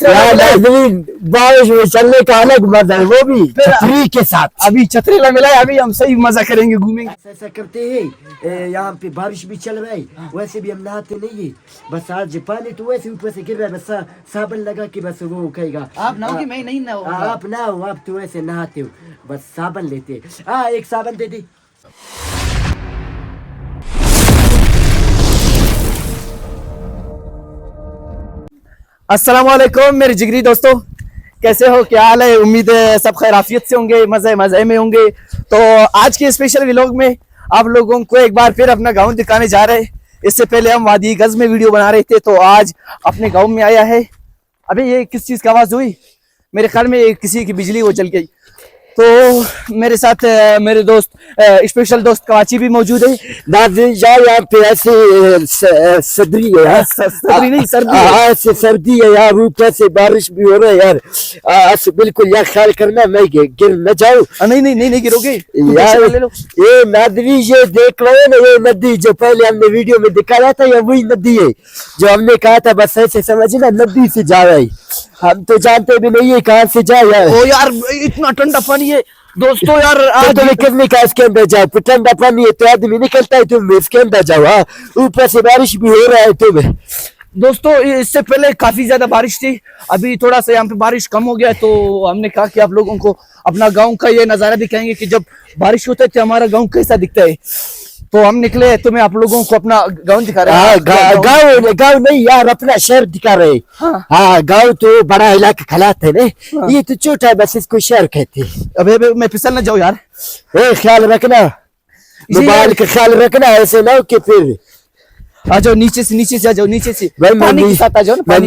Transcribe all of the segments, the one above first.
यार नाज़रीन, बारिश में चलने का अलग मजा है, वो भी छतरी के साथ। अभी छतरी ला मिला है, अभी हम सही मजा करेंगे, घूमेंगे। ऐसा करते हैं, यहाँ पे बारिश भी चल रहा है, वैसे भी हम नहाते नहीं है, बस आज पानी तो वैसे ऊपर से गिर रहा है, बस साबुन लगा के बस वो कहेगा। आप नहाओगे, मैं नहीं नहाऊंगा। आप नहाओ, आप तो वैसे नहाते हो, बस साबुन लेते। हाँ, एक साबुन दे दी। अस्सलाम वालेकुम मेरे जिगरी दोस्तों, कैसे हो, क्या हाल है? उम्मीद है सब खैर आफियत से होंगे, मजे में होंगे। तो आज के स्पेशल व्लॉग में आप लोगों को एक बार फिर अपना गांव दिखाने जा रहे हैं। इससे पहले हम वादी गज में वीडियो बना रहे थे, तो आज अपने गांव में आया है। अबे ये किस चीज़ की आवाज़ हुई? मेरे ख्याल में किसी की बिजली वो चल गई। तो मेरे साथ मेरे दोस्त स्पेशल दोस्त कवाची भी मौजूद है। यहाँ पे ऐसे सदरी है यार, सदरी नहीं, सर्दी है। ऐसे सर्दी है यार, ऊपर से बारिश भी हो रहा है यार, बिल्कुल यार ख्याल करना मैं गिर न जाऊँ। नहीं गिरोगे यार। ले लो। ये नादरी, ये देख लो ना, ये नदी जो पहले हमने वीडियो में दिखाया था, ये वही नदी है जो हमने कहा था, बस ऐसे समझना नदी से जा रहा है, हम तो जानते भी नहीं है कहाँ से जाए यार। ओ यार, इतना ठंडा पानी है दोस्तों यार। आज तो निकलने का इसके अंदर जाओ, ठंडा पानी है तो आदमी निकलता है, तुम इसके अंदर जाओ। हाँ, ऊपर से बारिश भी हो रहा है तुम्हें। दोस्तों इससे पहले काफी ज्यादा बारिश थी, अभी थोड़ा सा यहाँ पे बारिश कम हो गया, तो हमने कहा कि आप लोगों को अपना गांव का ये नजारा दिखाएंगे कि जब बारिश होता है तो हमारा गांव कैसा दिखता है। तो हम निकले तो मैं आप लोगों को अपना गांव दिखा रहा है। गाँव नहीं यार, अपना शहर दिखा रहे। हाँ, गाँव तो बड़ा इलाका कहलाता है ना, ये तो छोटा है, बस इसको शहर कहते हैं। अबे मैं फिसल ना जाऊँ यार, ख्याल रखना, मोबाइल का ख्याल रखना, ऐसे ना कि फिर आ जाओ नीचे से आ जाओ, नीचे से पानी के साथ आ जाओ ना।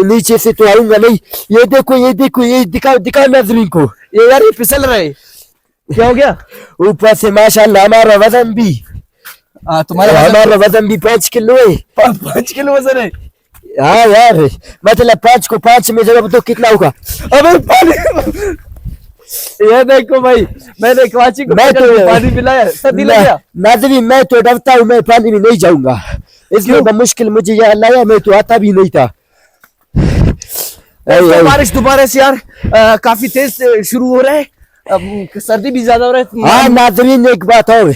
नीचे से तो आऊंगा नहीं। ये देखो, ये दिखाओ नाज़रीन को। ये यार ये फिसल रहे, क्या हो गया? ऊपर से माशाल्लाह हमारा वजन भी, हमारा वजन भी 5 किलो है। 5 किलो वजन है? हाँ यार, मतलब 5 को 5 में जब तो कितना होगा? अबे पानी ये देखो भाई, मैंने कवाची को पानी पिलाया, सर्दी लग गया। नाज़रीन, मैं तो डरता हूँ, मैं पानी में नहीं जाऊंगा, इसलिए मुश्किल मुझे यह लाया, मैं तो आता भी नहीं था। बारिश दोबारा से यार काफी तेज शुरू हो रहा है, सर्दी भी ज्यादा हो रहा है। हाँ नाज़रीन, एक बात और,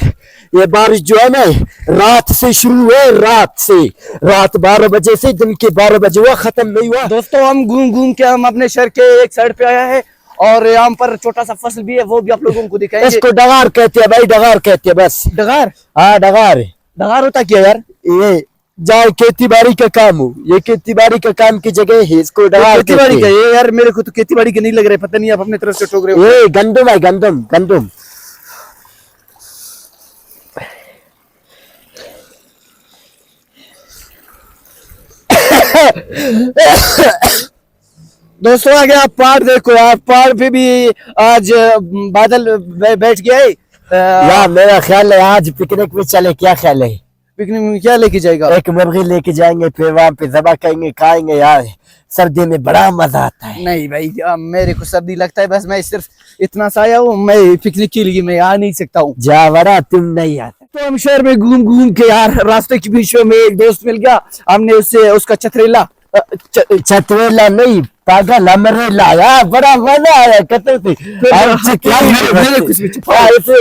ये बारिश जो है ना, रात से शुरू है, रात 12 बजे से, दिन के 12 बजे हुआ, खत्म नहीं हुआ। दोस्तों हम घूम के हम अपने शहर के एक साइड पे आया है, और यहाँ पर छोटा सा फसल भी है, वो भी आप लोगों को दिखाएंगे। इसको डगार कहते हैं भाई, डगार कहते हैं बस। डगार? हाँ डगार होता क्या यार? ये जाए खेती बाड़ी का काम हो, ये खेती बाड़ी का काम की जगह है, इसको डगार खेती बाड़ी का। ये यार मेरे को तो खेती बाड़ी के नहीं लग रहे, पता नहीं आप अपने तरफ से ठोक रहे हो। ये गंदम है, गंदम। दोस्तों आगे आप पहाड़ देखो, आप पहाड़ पे भी आज बादल बैठ गया है। यार मेरा ख्याल है आज पिकनिक में चले, क्या ख्याल है? पिकनिक में क्या लेके जाएगा? एक मुर्गी लेके जाएंगे, फिर वहाँ पे ज़बह करेंगे, खाएंगे यार, सर्दी में बड़ा मजा आता है। नहीं भाई, मेरे को सर्दी लगता है, बस मैं सिर्फ इतना सा आया हूँ, मैं पिकनिक के लिए मैं आ नहीं सकता हूँ। जा वरा, तुम नहीं आते। तो हम शहर में घूम के यार, रास्ते के बीच में एक दोस्त मिल गया, हमने उससे उसका छतरेला नहीं पागल, अमरेला यार, बड़ा मजा आया कतर से।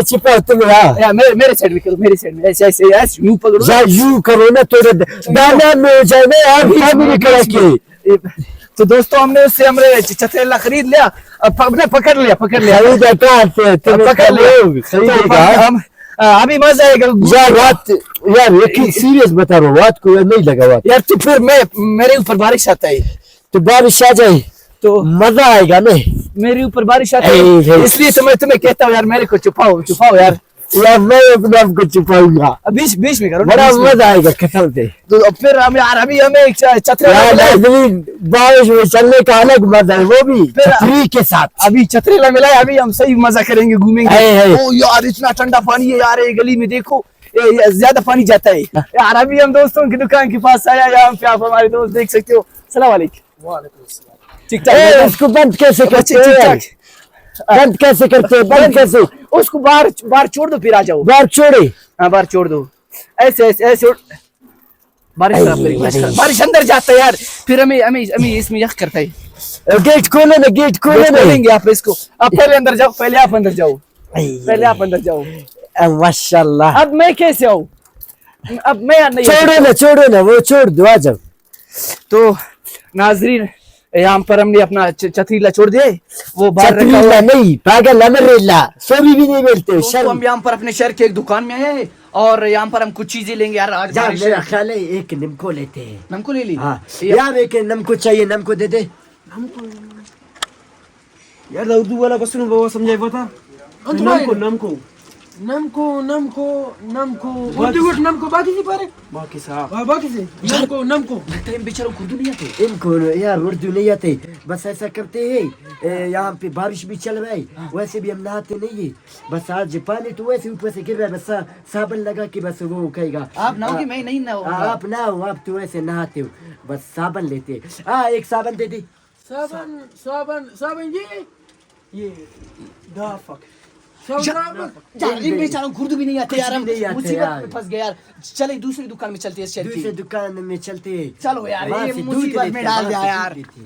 छिपा तुम यार, मेरे साइड में करो, मेरे साइड में ऐसे यूं पकड़ो, यूं करो ना, थोड़े दाना में हो जाए ना यार, निकल के। तो दोस्तों हमने उससे हमने छतरेला खरीद लिया, पकड़ लिया पकड़ लिया। अभी मजा आएगा यार लेकिन सीरियस बता रहा हूँ, रात को नहीं लगा यार, तो फिर मेरे ऊपर बारिश आता है, तो बारिश आ जाए तो मजा आएगा ना। मेरे ऊपर बारिश आता है, इसलिए तो मैं तुम्हें कहता हूँ यार, मेरे को छुपाओ यार। मैं अपने आप को छुपाऊंगा, बीच में करो, बड़ा मजा आएगा कसम से। तो फिर हमें बारिश में चलने का अलग मजा है, वो भी छतरी के साथ। अभी छतरीला मिला है, अभी हम सही मजा करेंगे, घूमेंगे। ओ यार इतना ठंडा पानी है यार, ये गली में देखो ज्यादा पानी जाता है यार। अभी हम दोस्तों की दुकान के पास आया, यहाँ पे आप हमारे दोस्त देख सकते हो। सलाम वालेकुम। ठीक ठाक। इसको बंद कैसे करते हैं? बंद कैसे करते हैं? बंद कैसे? उसको बाहर छोड़ दो, फिर आ जाओ। बाहर छोड़े? हाँ बाहर छोड़ दो, ऐसे बारिश अंदर जाता है यार, फिर हमें इसमें यक करता है। गेट खोलो ना, गेट खोलो ना। खोलेंगे आप इसको। अब पहले अंदर जाओ, पहले आप अंदर जाओ, पहले आप अंदर जाओ। माशाल्लाह। अब मैं कैसे आऊँ? अब मैं नहीं छोड़ो ना, वो छोड़ दो, आ जाओ। तो नाजरीन, यहाँ पर हमने अपना छतरीला छोड़ दिया है, वो बाहर रखा हुआ छतरीला है। नहीं, पागल अमरेला, सोभी भी नहीं मिलते। दोस्तों, हम यहाँ पर अपने शहर के एक दुकान में आए हैं और यहाँ पर हम कुछ चीजें लेंगे यार। आज बारिश है। मेरा ख्याल है एक नमको लेते हैं। नमको ले ली। हाँ यार, एक नमको चाहिए, नमको दे दे। यार उर्दू वाला क्वेश्चन वो समझाई बता। नमको नमको नमको नमको नमको उर्दू वर्ड नमको बाकी से पारे बाकी साहब बाकी से नमको नमको लगता है इन बेचारों को उर्दू नहीं आते। इनको यार उर्दू नहीं आते, बस ऐसा करते हैं, यहाँ पे बारिश भी चल रहा है, वैसे भी हम नहाते नहीं है, बस आज पानी तो वैसे ऊपर से गिर रहा है, बस साबुन लगा के बस वो कहेगा। आप नहाओगे, मैं नहीं नहाऊंगा। आप नहाओ, आप तो वैसे नहाते हो, बस साबुन लेते। हाँ एक साबुन दे दे। साबन साबन साबन ये दाफक यार इन बेचारों को उर्दू भी नहीं आते यार। हम नहीं आते मुसीबत यार। में फंस गए यार। चले दूसरी दुकान में चलते हैं शहर दूसरे की। दुकान में चलते हैं। चलो यार, वहाँ ये से दूध मुसीबत लेते में हैं, डाल वहाँ दिया से यार। दूध लेते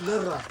हैं।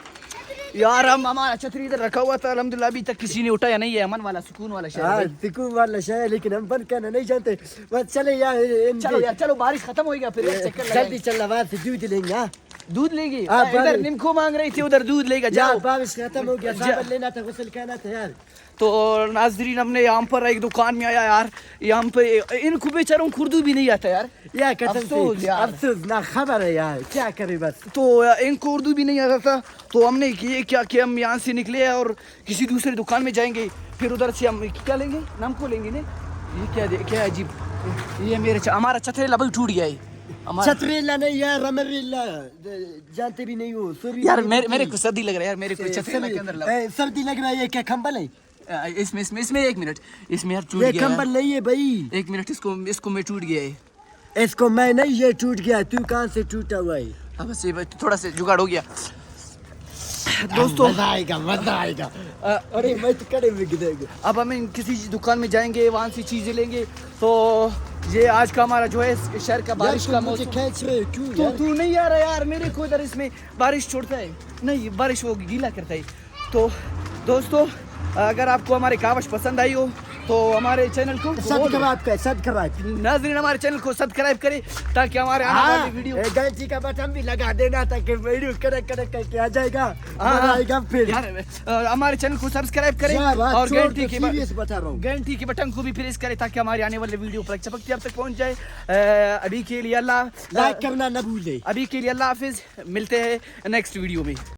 यार हम हमारा छतरी इधर रखा हुआ था, अल्हम्दुलिल्लाह अभी तक किसी ने उठाया नहीं है। अमन वाला, सुकून वाला शहर हाँ है। सुकून वाला शहर, लेकिन हम बंद करना नहीं चाहते, बस चले यार। चलो यार, चलो बारिश खत्म होएगा फिर एक चक्कर जल्दी लगाएंगे। चल, वहाँ से दूध लेंगे। हाँ दूध लेगी। हाँ, इधर बारिश। निम्को मांग रही थी, उधर दूध लेगा। यार जाओ। बारिश खत्म हो गया, साबुन लेना था, गुस्ल करना था यार। तो नाजरीन, हमने यहाँ पर एक दुकान में आया यार, यहाँ पे इनको बेचारों को उर्दू भी नहीं आता यार। यार कसम अफसोस से यार। अफसोस, ना खबर है यार, क्या करे बस। तो इनको उर्दू भी नहीं आता था, तो हमने ये क्या कि हम यहाँ से निकले और किसी दूसरे दुकान में जाएंगे, फिर उधर से हम क्या लेंगे, नमको लेंगे ने। ये क्या अजीब, ये हमारा छतरेला भी टूट गया है। छतरीला नहीं यार, अमरीला जानते भी नहीं हो। यार मेरे को सर्दी लग रहा है यार, मेरे को छतरेला के अंदर लग सर्दी लग रहा है। ये क्या कंबल है? इसमें एक मिनट, इसमें यार टूट ये गया कंबल यार। नहीं है भाई, एक मिनट, इसको मैं टूट गया है। इसको मैं नहीं, ये टूट गया। तू कहाँ से टूटा हुआ है? अब बस ये थोड़ा सा जुगाड़ हो गया। दोस्तों मजा आएगा। अरे मैं तो कड़े में गिरेगा। अब हम किसी दुकान में जाएंगे, वहाँ से चीजें लेंगे। तो ये आज का हमारा जो है शहर का बारिश का मुझे मौसम। खींच रहे हो क्यों तो यार? तू नहीं आ रहा यार, मेरे को इधर इसमें बारिश छोड़ता है नहीं, बारिश वो गीला करता है। तो दोस्तों, अगर आपको हमारी कावश पसंद आई हो तो हमारे चैनल को सब्सक्राइब नाज़रीन, हमारे चैनल को सब्सक्राइब करें ताकि हमारे आने वाली वीडियो। घंटी का बटन भी लगा देना ताकि वीडियो कड़क करके आ जाएगा। हाँ, आएगा फिर यार हमारे चैनल को सब्सक्राइब करें यार, बात और छोड़ घंटी दो, के serious बता रहा हूँ। घंटी के बटन को भी प्रेस करें ताकि हमारे आने वाले वीडियो पर चपकती आप तक पहुंच जाए। अभी के लिए अल्लाह लाइक करना न भूले। अभी के लिए अल्लाह हाफिज, मिलते हैं नेक्स्ट वीडियो में।